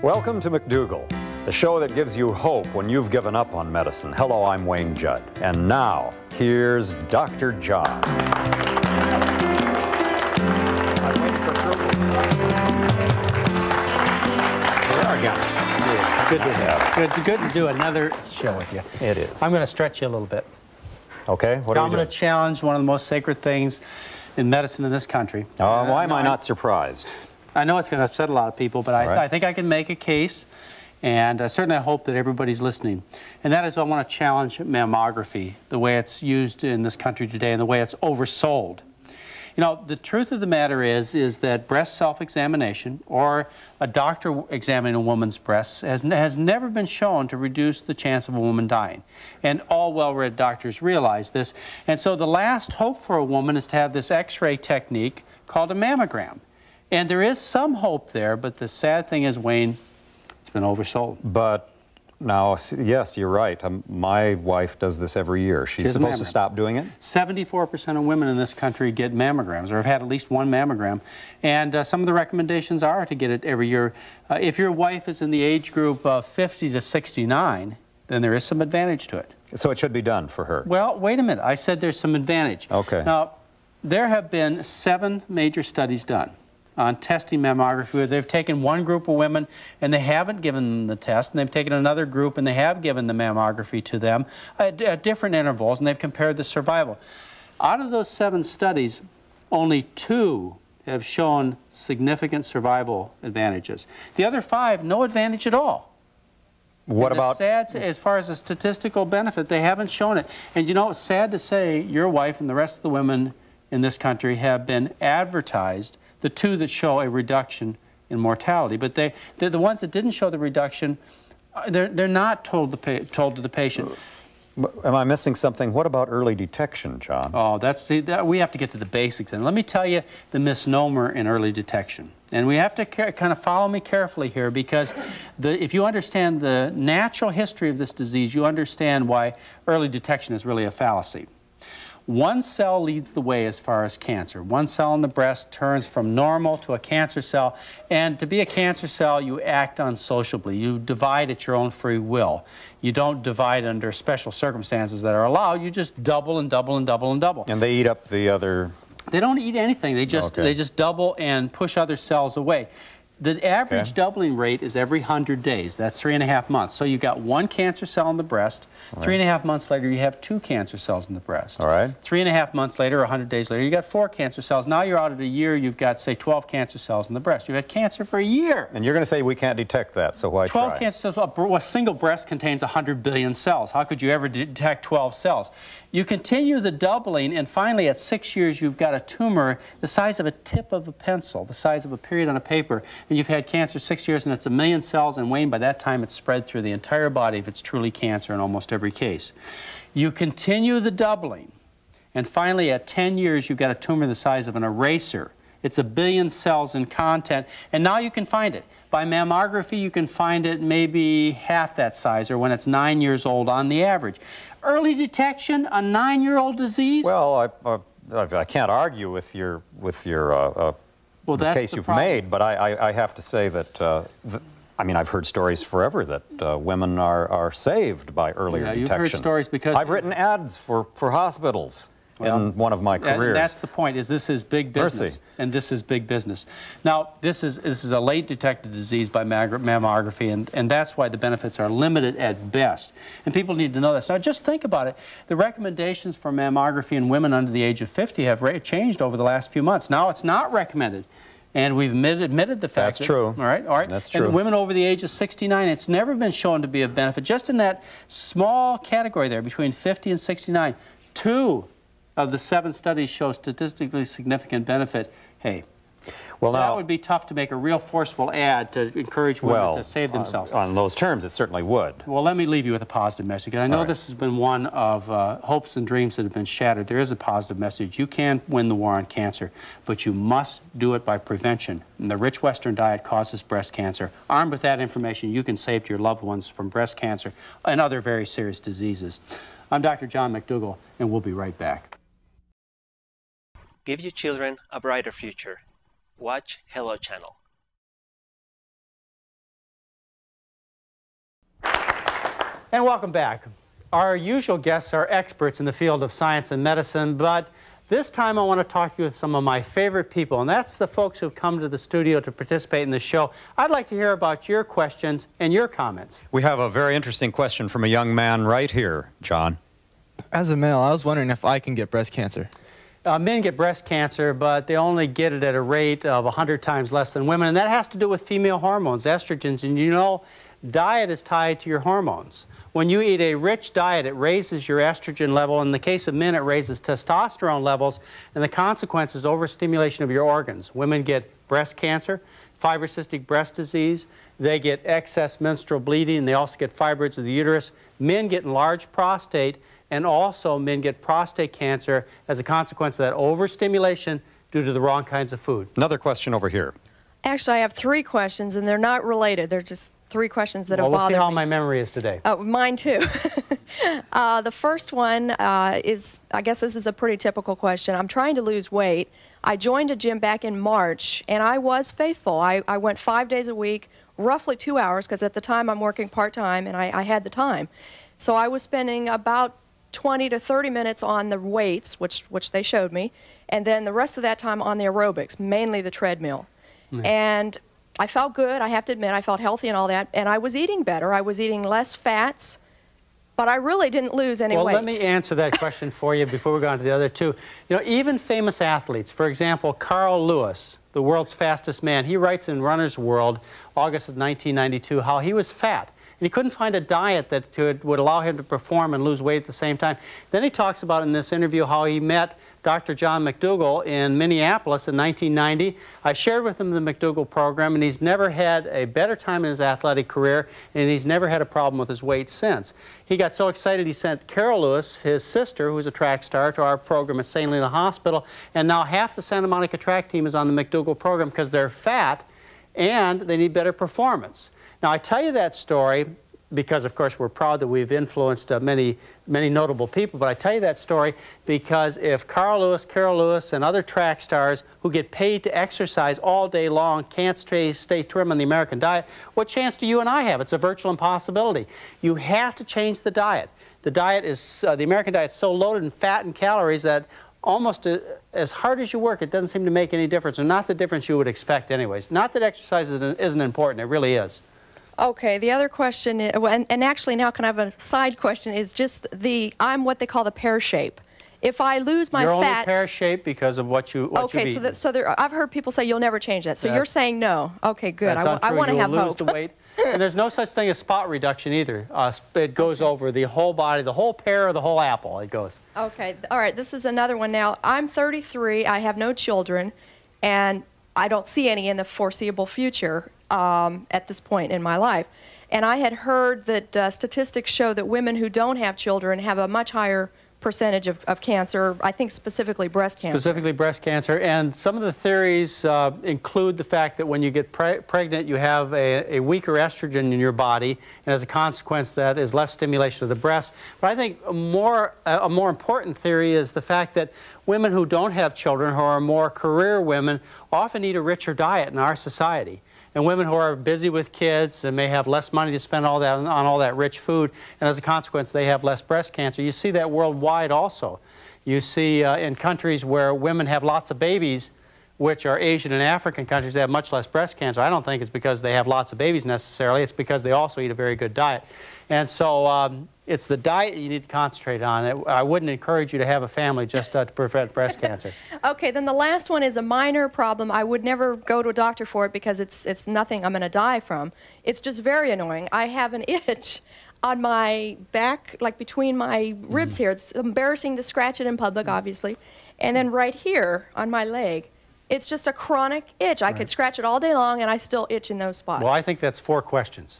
Welcome to McDougall, the show that gives you hope when you've given up on medicine. Hello, I'm Wayne Judd. And now, here's Dr. John. I'm waiting for approval. Here we are again. Good to do another show with you. It is. I'm going to stretch you a little bit. Okay, what are we I'm going to challenge one of the most sacred things in medicine in this country. Why am I not surprised? I know it's going to upset a lot of people, but I think I can make a case, and certainly I hope that everybody's listening. And that is, I want to challenge mammography, the way it's used in this country today and the way it's oversold. You know, the truth of the matter is that breast self-examination or a doctor examining a woman's breasts has never been shown to reduce the chance of a woman dying. And all well-read doctors realize this. And so the last hope for a woman is to have this X-ray technique called a mammogram. And there is some hope there, but the sad thing is, Wayne, it's been oversold. But now, yes, you're right. My wife does this every year. She's supposed to stop doing it? 74% of women in this country get mammograms or have had at least one mammogram. And some of the recommendations are to get it every year. If your wife is in the age group of 50 to 69, then there is some advantage to it. So it should be done for her? Well, wait a minute. I said there's some advantage. Okay. Now, there have been 7 major studies done on testing mammography, where they've taken one group of women and they haven't given them the test, and they've taken another group and they have given the mammography to them at different intervals, and they've compared the survival. Out of those 7 studies, only 2 have shown significant survival advantages. The other 5, no advantage at all. What about... Sad, as far as a statistical benefit, they haven't shown it. And you know, it's sad to say your wife and the rest of the women in this country have been advertised, the 2 that show a reduction in mortality, but they're the ones that didn't show the reduction, they're not told to the patient. Am I missing something? What about early detection, John? Oh, we have to get to the basics. And let me tell you the misnomer in early detection. And we have to kind of follow me carefully here, because if you understand the natural history of this disease, you understand why early detection is really a fallacy. One cell leads the way as far as cancer. One cell in the breast turns from normal to a cancer cell, and to be a cancer cell, you act unsociably. You divide at your own free will. You don't divide under special circumstances that are allowed. You just double and double and double and double. And they eat up the other... They don't eat anything. They just double and push other cells away. The average doubling rate is every 100 days. That's 3.5 months. So you've got 1 cancer cell in the breast. 3.5 months later, you have 2 cancer cells in the breast. All right. 3.5 months later, 100 days later, you got 4 cancer cells. Now you're out at a year, you've got, say, 12 cancer cells in the breast. You've had cancer for a year. And you're going to say we can't detect that, so why 12 try? cancer cells. A single breast contains 100 billion cells. How could you ever detect 12 cells? You continue the doubling, and finally, at 6 years, you've got a tumor the size of a tip of a pencil, the size of a period on a paper, and you've had cancer 6 years, and it's 1 million cells, and Wayne, by that time, it's spread through the entire body if it's truly cancer in almost every case. You continue the doubling, and finally, at 10 years, you've got a tumor the size of an eraser. It's 1 billion cells in content, and now you can find it. By mammography, you can find it maybe half that size, or when it's 9 years old on the average. Early detection, a 9-year-old disease? Well, I can't argue with your the case you've made, but I have to say that, I mean, I've heard stories forever that women are saved by earlier detection. You've heard stories because... I've written ads for hospitals in one of my careers. That's the point, is this is big business. Mercy. And this is big business. Now, this is a late detected disease by mammography, and that's why the benefits are limited at best. And people need to know this. Now, just think about it. The recommendations for mammography in women under the age of 50 have changed over the last few months. Now, it's not recommended. And we've admitted the fact. That's true. All right. That's true. And women over the age of 69, it's never been shown to be of benefit. Just in that small category there, between 50 and 69, 2 of the 7 studies show statistically significant benefit. Hey, well, that would be tough to make a real forceful ad to encourage women to save themselves. On those terms, it certainly would. Well, let me leave you with a positive message. I know this has been one of hopes and dreams that have been shattered. There is a positive message. You can win the war on cancer, but you must do it by prevention. And the rich Western diet causes breast cancer. Armed with that information, you can save your loved ones from breast cancer and other very serious diseases. I'm Dr. John McDougall, and we'll be right back. Give your children a brighter future. Watch Hello Channel. And welcome back. Our usual guests are experts in the field of science and medicine, but this time I want to talk to you with some of my favorite people, and that's the folks who've come to the studio to participate in the show. I'd like to hear about your questions and your comments. We have a very interesting question from a young man right here, John. As a male, I was wondering if I can get breast cancer. Men get breast cancer, but they only get it at a rate of 100 times less than women, and that has to do with female hormones, estrogens, and you know, diet is tied to your hormones. When you eat a rich diet, it raises your estrogen level. In the case of men, it raises testosterone levels, and the consequence is overstimulation of your organs. Women get breast cancer, fibrocystic breast disease, they get excess menstrual bleeding, and they also get fibroids of the uterus. Men get enlarged prostate, and also men get prostate cancer as a consequence of that overstimulation due to the wrong kinds of food. Another question over here. Actually, I have 3 questions, and they're not related. They're just 3 questions that have bothered me. Well, we'll see how my memory is today. Oh, mine too. The first one is, I guess this is a pretty typical question. I'm trying to lose weight. I joined a gym back in March, and I was faithful. I went 5 days a week, roughly 2 hours, because at the time I'm working part-time, and I had the time. So I was spending about 20 to 30 minutes on the weights, which they showed me, and then the rest of that time on the aerobics, mainly the treadmill. And I felt good, I have to admit, I felt healthy and all that, and I was eating better. I was eating less fats, but I really didn't lose any weight. Well, let me answer that question for you before we go on to the other 2. You know, even famous athletes, for example, Carl Lewis, the world's fastest man, he writes in Runner's World, August of 1992, how he was fat. And he couldn't find a diet that would allow him to perform and lose weight at the same time. Then he talks about in this interview how he met Dr. John McDougall in Minneapolis in 1990. I shared with him the McDougall program, and he's never had a better time in his athletic career, and he's never had a problem with his weight since. He got so excited he sent Carol Lewis, his sister, who's a track star, to our program at St. Helena Hospital, and now half the Santa Monica track team is on the McDougall program because they're fat and they need better performance. Now, I tell you that story because, of course, we're proud that we've influenced many notable people, but I tell you that story because if Carl Lewis, Carol Lewis, and other track stars who get paid to exercise all day long can't stay trim on the American diet, what chance do you and I have? It's a virtual impossibility. You have to change the diet. The diet is, the American diet is so loaded in fat and calories that almost as hard as you work, it doesn't seem to make any difference, or not the difference you would expect anyways. Not that exercise isn't important, it really is. Okay, the other question, and actually now can I have a side question, is just I'm what they call the pear shape. If I lose my fat... You're only pear shape because of what you eat. Okay, I've heard people say you'll never change that. So you're saying no. Okay, good. I want to have hope. Lose the weight. And there's no such thing as spot reduction either. It goes over the whole body, the whole pear or the whole apple, it goes. Okay, all right, this is another one now. I'm 33, I have no children, and I don't see any in the foreseeable future at this point in my life. And I had heard that statistics show that women who don't have children have a much higher percentage of cancer, I think specifically breast cancer. Specifically breast cancer, and some of the theories include the fact that when you get pregnant you have a weaker estrogen in your body, and as a consequence that is less stimulation of the breast. But I think a more important theory is the fact that women who don't have children, who are more career women, often eat a richer diet in our society. And women who are busy with kids and may have less money to spend on all that rich food, and as a consequence they have less breast cancer. You see that worldwide also. You see in countries where women have lots of babies, which are Asian and African countries, they have much less breast cancer. I don't think it's because they have lots of babies necessarily, it's because they also eat a very good diet. And so it's the diet you need to concentrate on. I wouldn't encourage you to have a family just to prevent breast cancer. Okay, then the last one is a minor problem. I would never go to a doctor for it because it's nothing I'm going to die from. It's just very annoying. I have an itch on my back, like between my ribs here. It's embarrassing to scratch it in public, obviously. And then right here on my leg, it's just a chronic itch. I could scratch it all day long and I still itch in those spots. Well, I think that's 4 questions.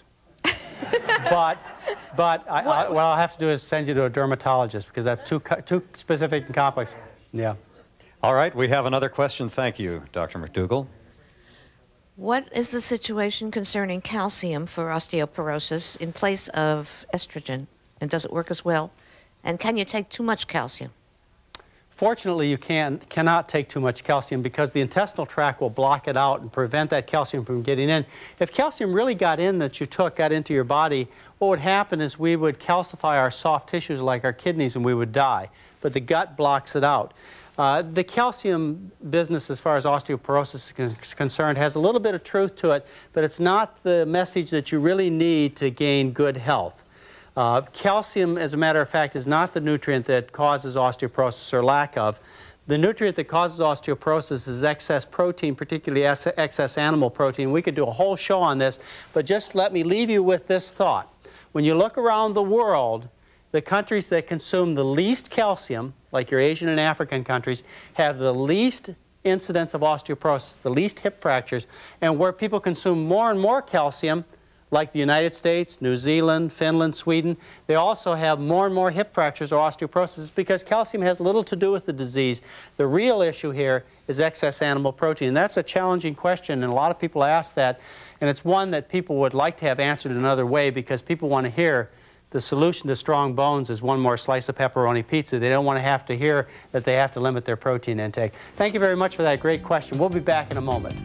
But what I'll have to do is send you to a dermatologist because that's too specific and complex. Yeah. All right, we have another question. Thank you, Dr. McDougall. What is the situation concerning calcium for osteoporosis in place of estrogen? And does it work as well? And can you take too much calcium? Unfortunately, you cannot take too much calcium because the intestinal tract will block it out and prevent that calcium from getting in. If calcium really got into your body, what would happen is we would calcify our soft tissues like our kidneys and we would die. But the gut blocks it out. The calcium business, as far as osteoporosis is concerned, has a little bit of truth to it, but it's not the message that you really need to gain good health. Calcium, as a matter of fact, is not the nutrient that causes osteoporosis or lack of. The nutrient that causes osteoporosis is excess protein, particularly excess animal protein. We could do a whole show on this, but just let me leave you with this thought. When you look around the world, the countries that consume the least calcium, like your Asian and African countries, have the least incidence of osteoporosis, the least hip fractures, and where people consume more and more calcium, like the United States, New Zealand, Finland, Sweden, they also have more and more hip fractures or osteoporosis because calcium has little to do with the disease. The real issue here is excess animal protein. And that's a challenging question, and a lot of people ask that, and it's one that people would like to have answered another way because people want to hear the solution to strong bones is one more slice of pepperoni pizza. They don't want to have to hear that they have to limit their protein intake. Thank you very much for that great question. We'll be back in a moment.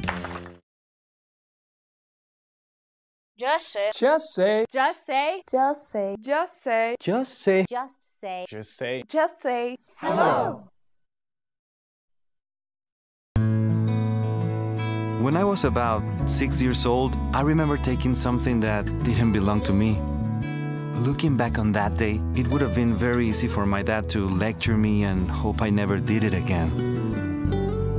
Just say. Just say. Just say. Just say. Just say. Just say. Just say. Just say. Just say. Hello. When I was about 6 years old, I remember taking something that didn't belong to me. Looking back on that day, it would have been very easy for my dad to lecture me and hope I never did it again.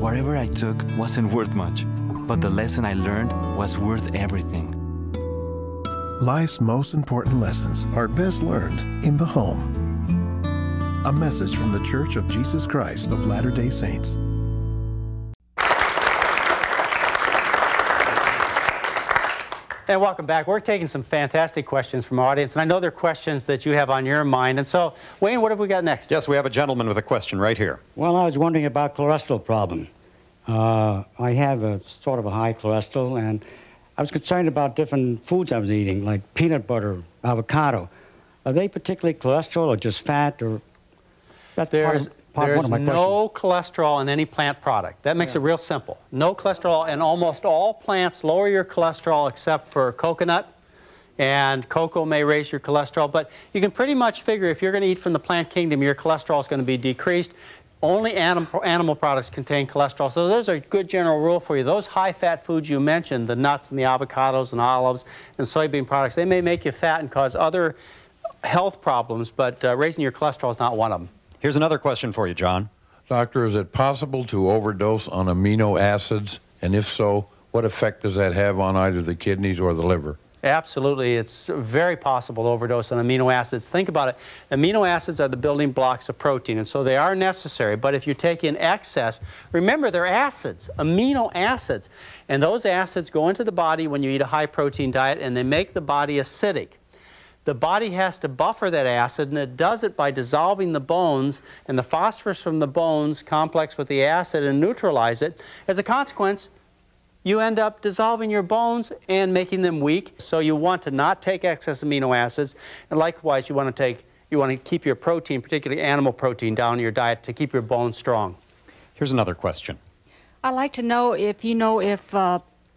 Whatever I took wasn't worth much, but the lesson I learned was worth everything. Life's most important lessons are best learned in the home. A message from the Church of Jesus Christ of Latter-day Saints. And welcome back. We're taking some fantastic questions from our audience, and I know they're questions that you have on your mind. And so, Wayne, what have we got next? Yes, we have a gentleman with a question right here. Well, I was wondering about cholesterol problem. I have a sort of a high cholesterol, and I was concerned about different foods I was eating, like peanut butter, avocado. Are they particularly cholesterol or just fat? Or that's There's one of my no cholesterol in any plant product. That makes it real simple. No cholesterol, and almost all plants lower your cholesterol except for coconut, and cocoa may raise your cholesterol. But you can pretty much figure if you're going to eat from the plant kingdom, your cholesterol is going to be decreased. Only animal products contain cholesterol. So there's a good general rule for you. Those high-fat foods you mentioned, the nuts and the avocados and olives and soybean products, they may make you fat and cause other health problems, but raising your cholesterol is not one of them. Here's another question for you, John. Doctor, is it possible to overdose on amino acids? And if so, what effect does that have on either the kidneys or the liver? Absolutely. It's very possible to overdose on amino acids. Think about it. Amino acids are the building blocks of protein, and so they are necessary. But if you take in excess, remember they're acids, amino acids. And those acids go into the body when you eat a high-protein diet, and they make the body acidic. The body has to buffer that acid, and it does it by dissolving the bones, and the phosphorus from the bones complex with the acid and neutralize it. As a consequence, you end up dissolving your bones and making them weak. So you want to not take excess amino acids, and likewise you want to keep your protein, particularly animal protein, down in your diet to keep your bones strong. Here's another question. I'd like to know if you know if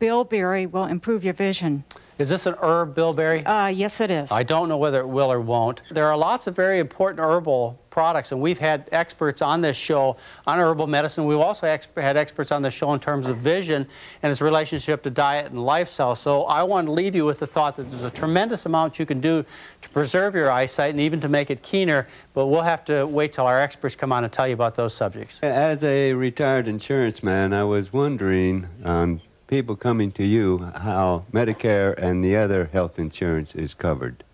bilberry will improve your vision. Is this an herb, bilberry? Yes, it is. I don't know whether it will or won't. There are lots of very important herbal products, and we've had experts on this show on herbal medicine. We've also had experts on this show in terms of vision and its relationship to diet and lifestyle. So I want to leave you with the thought that there's a tremendous amount you can do to preserve your eyesight and even to make it keener, but we'll have to wait till our experts come on and tell you about those subjects. As a retired insurance man, I was wondering on people coming to you how Medicare and the other health insurance is covered.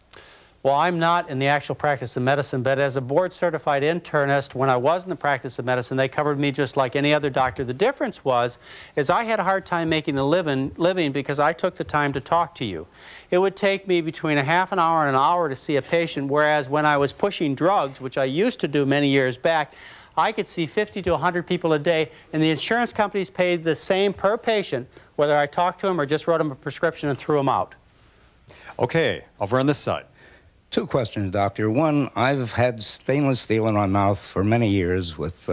Well, I'm not in the actual practice of medicine, but as a board-certified internist, when I was in the practice of medicine, they covered me just like any other doctor. The difference is I had a hard time making a living because I took the time to talk to you. It would take me between a half an hour and an hour to see a patient, whereas when I was pushing drugs, which I used to do many years back, I could see 50 to 100 people a day, and the insurance companies paid the same per patient, whether I talked to them or just wrote them a prescription and threw them out. Okay, over on this side. Two questions, doctor. One, I've had stainless steel in my mouth for many years with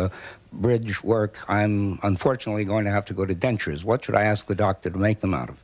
bridge work. I'm unfortunately going to have to go to dentures. What should I ask the doctor to make them out of?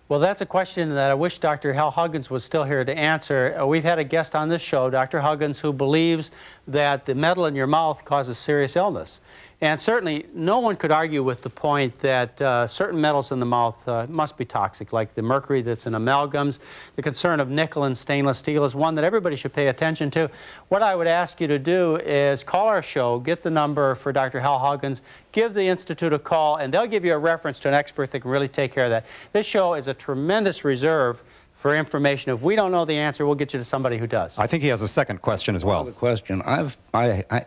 Well, that's a question that I wish Dr. Hal Huggins was still here to answer. We've had a guest on this show, Dr. Huggins, who believes that the metal in your mouth causes serious illness. And certainly, no one could argue with the point that certain metals in the mouth must be toxic, like the mercury that's in amalgams. The concern of nickel and stainless steel is one that everybody should pay attention to. What I would ask you to do is call our show, get the number for Dr. Hal Huggins, give the Institute a call, and they'll give you a reference to an expert that can really take care of that. This show is a tremendous reserve for information. If we don't know the answer, we'll get you to somebody who does. I think he has a second question as well. Another question.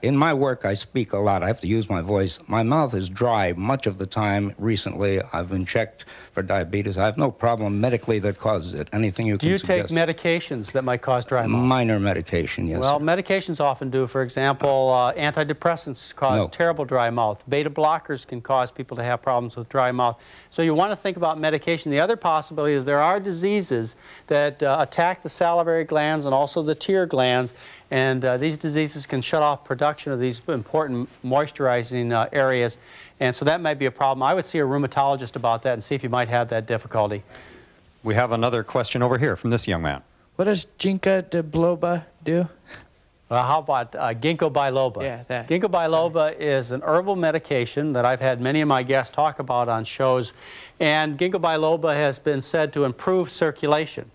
In my work, I speak a lot. I have to use my voice. My mouth is dry much of the time recently. I've been checked for diabetes. I have no problem medically that causes it. Anything you can suggest? Do you take medications that might cause dry mouth? Minor medication, yes. Well, medications often do. For example, antidepressants cause terrible dry mouth. Beta blockers can cause people to have problems with dry mouth. So you want to think about medication. The other possibility is there are diseases that attack the salivary glands and also the tear glands, and these diseases can shut off production of these important moisturizing areas, and so that might be a problem. I would see a rheumatologist about that and see if you might have that difficulty. We have another question over here from this young man. What does ginkgo biloba do? Well, how about ginkgo biloba? Yeah, that. Ginkgo biloba is an herbal medication that I've had many of my guests talk about on shows, and ginkgo biloba has been said to improve circulation.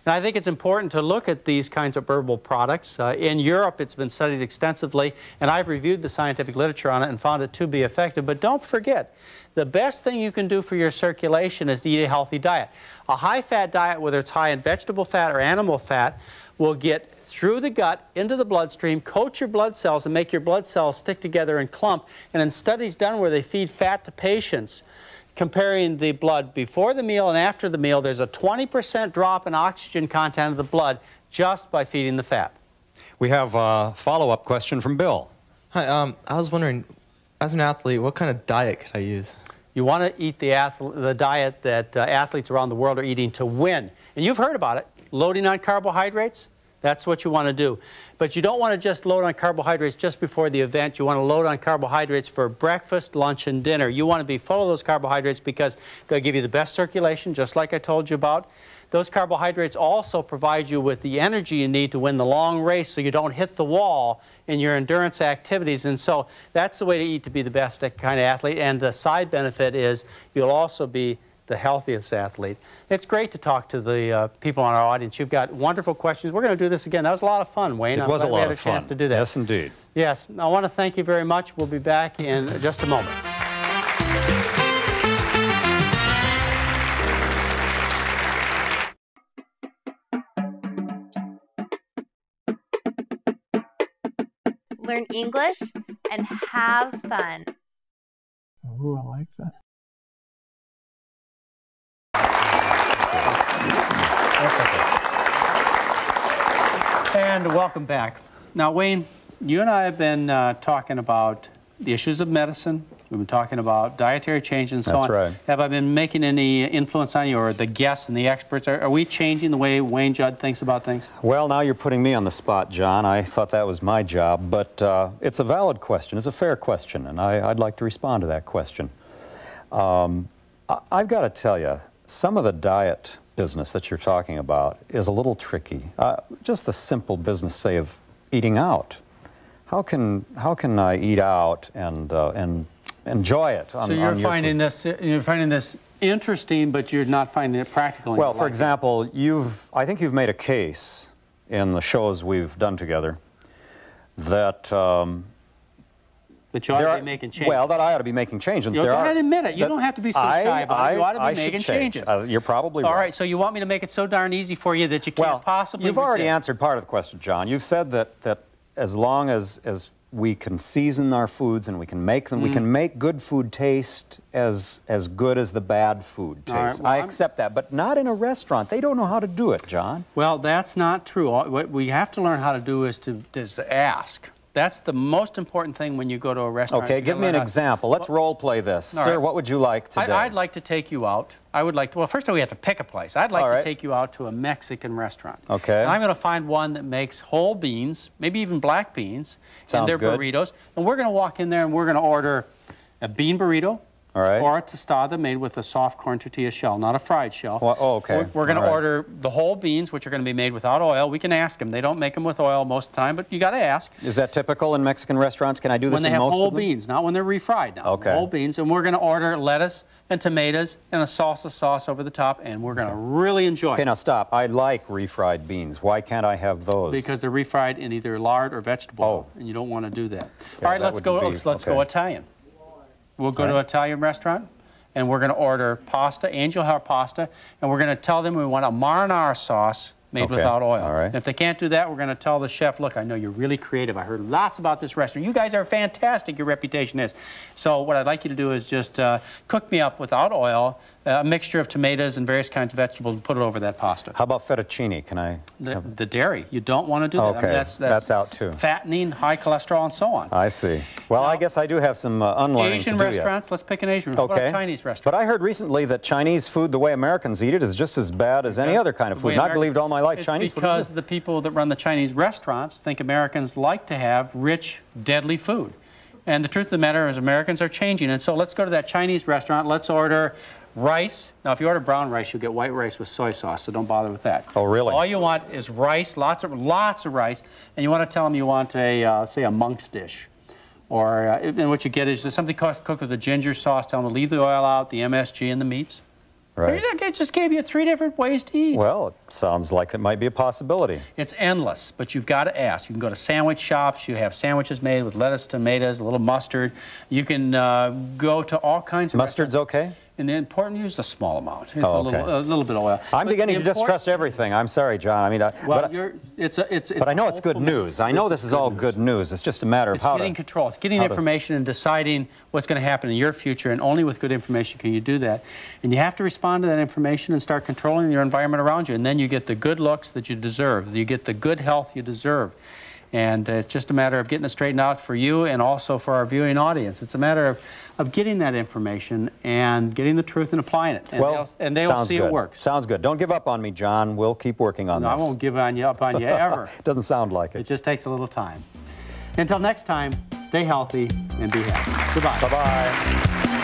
And I think it's important to look at these kinds of herbal products. In Europe, it's been studied extensively, and I've reviewed the scientific literature on it and found it to be effective. But don't forget, the best thing you can do for your circulation is to eat a healthy diet. A high-fat diet, whether it's high in vegetable fat or animal fat, will get through the gut into the bloodstream, coat your blood cells, and make your blood cells stick together and clump. And in studies done where they feed fat to patients, comparing the blood before the meal and after the meal, there's a 20% drop in oxygen content of the blood just by feeding the fat. We have a follow-up question from Bill. Hi, I was wondering, as an athlete, what kind of diet could I use? You want to eat the diet that athletes around the world are eating to win. And you've heard about it, loading on carbohydrates. That's what you want to do. But you don't want to just load on carbohydrates just before the event. You want to load on carbohydrates for breakfast, lunch, and dinner. You want to be full of those carbohydrates because they'll give you the best circulation, just like I told you about. Those carbohydrates also provide you with the energy you need to win the long race so you don't hit the wall in your endurance activities. And so that's the way to eat to be the best kind of athlete. And the side benefit is you'll also be the healthiest athlete. It's great to talk to the people in our audience. You've got wonderful questions. We're going to do this again. That was a lot of fun, Wayne. It was a lot of fun. I'm glad we had a chance to do that. Yes, indeed. Yes. I want to thank you very much. We'll be back in just a moment. Learn English and have fun. Oh, I like that. That's okay. And welcome back. Now, Wayne, you and I have been talking about the issues of medicine. We've been talking about dietary change and so on. That's right. Have I been making any influence on you, or the guests and the experts? Are we changing the way Wayne Judd thinks about things? Well, now you're putting me on the spot, John. I thought that was my job, but it's a valid question. It's a fair question, and I'd like to respond to that question. I've got to tell you, some of the diet business that you're talking about is a little tricky. Just the simple business, say, of eating out. How can I eat out and enjoy it? So you're finding this interesting, but you're not finding it practical. Well, for example, I think you've made a case in the shows we've done together that. But you ought to be making changes. Well, that I ought to be making changes. Go ahead and admit it. You don't have to be so shy about it. You ought to be making changes. You're probably right. All right, so you want me to make it so darn easy for you that you can't possibly You've already answered part of the question, John. You've said that as long as we can season our foods and we can make them, we can make good food taste as good as the bad food tastes. Right, well, I accept that, but not in a restaurant. They don't know how to do it, John. Well, that's not true. What we have to learn how to do is to ask. That's the most important thing when you go to a restaurant. Okay, give me an example. Let's role play this. Sir, what would you like today? I'd like to take you out. I would like to, well, first of all, we have to pick a place. I'd like to take you out to a Mexican restaurant. Okay. And I'm going to find one that makes whole beans, maybe even black beans, and their burritos. And we're going to walk in there and we're going to order a bean burrito. All right. Or a tostada made with a soft corn tortilla shell, not a fried shell. Well, oh, okay. We're going to order the whole beans, which are going to be made without oil. We can ask them. They don't make them with oil most of the time, but you got to ask. Is that typical in Mexican restaurants? Can I do this in most of them? When they have whole beans, not when they're refried now. Okay. Whole beans. And we're going to order lettuce and tomatoes and a salsa sauce over the top, and we're going to really enjoy it. Okay, now stop. I like refried beans. Why can't I have those? Because they're refried in either lard or vegetable oil, and you don't want to do that. Yeah, all right, let's go Italian. We'll go to an Italian restaurant. And we're going to order pasta, angel hair pasta, and we're going to tell them we want a marinara sauce made without oil. All right. And if they can't do that, we're going to tell the chef, look, I know you're really creative. I heard lots about this restaurant. You guys are fantastic, your reputation is. So what I'd like you to do is just cook me up without oil, a mixture of tomatoes and various kinds of vegetables, and put it over that pasta. How about fettuccine? Can I? The dairy. You don't want to do that. Okay, I mean, that's out too. Fattening, high cholesterol, and so on. I see. Well, now, I guess I do have some unlearning Asian to do restaurants, yet. Let's pick an Asian restaurant. Okay. What about a Chinese restaurant? But I heard recently that Chinese food, the way Americans eat it, is just as bad as any other kind of food. And I believed all my life Chinese food. Because the people that run the Chinese restaurants think Americans like to have rich, deadly food. And the truth of the matter is Americans are changing. And so let's go to that Chinese restaurant. Let's order rice. Now, if you order brown rice, you'll get white rice with soy sauce, so don't bother with that. Oh, really? All you want is rice, lots of rice, and you want to tell them you want a, say, a monk's dish. Or, and what you get is something cooked with a ginger sauce. Tell them to leave the oil out, the MSG, and the meats. Right. It just gave you 3 different ways to eat. Well, it sounds like it might be a possibility. It's endless, but you've got to ask. You can go to sandwich shops. You have sandwiches made with lettuce, tomatoes, a little mustard. You can go to all kinds of Mustard's okay? And the important, use a small amount. It's okay. a little bit of oil. I'm beginning to distrust everything. I'm sorry, John. I mean, but I know it's good news. I know this is all good news. It's just a matter of how to... It's getting control. It's getting information and deciding what's going to happen in your future, and only with good information can you do that. And you have to respond to that information and start controlling your environment around you, and then you get the good looks that you deserve. You get the good health you deserve. And it's just a matter of getting it straightened out for you and also for our viewing audience. It's a matter of getting that information and getting the truth and applying it. And they'll see it works. Sounds good. Don't give up on me, John. We'll keep working on this. I won't give up on you ever. Doesn't sound like it. It just takes a little time. Until next time, stay healthy and be happy. Goodbye. Bye-bye.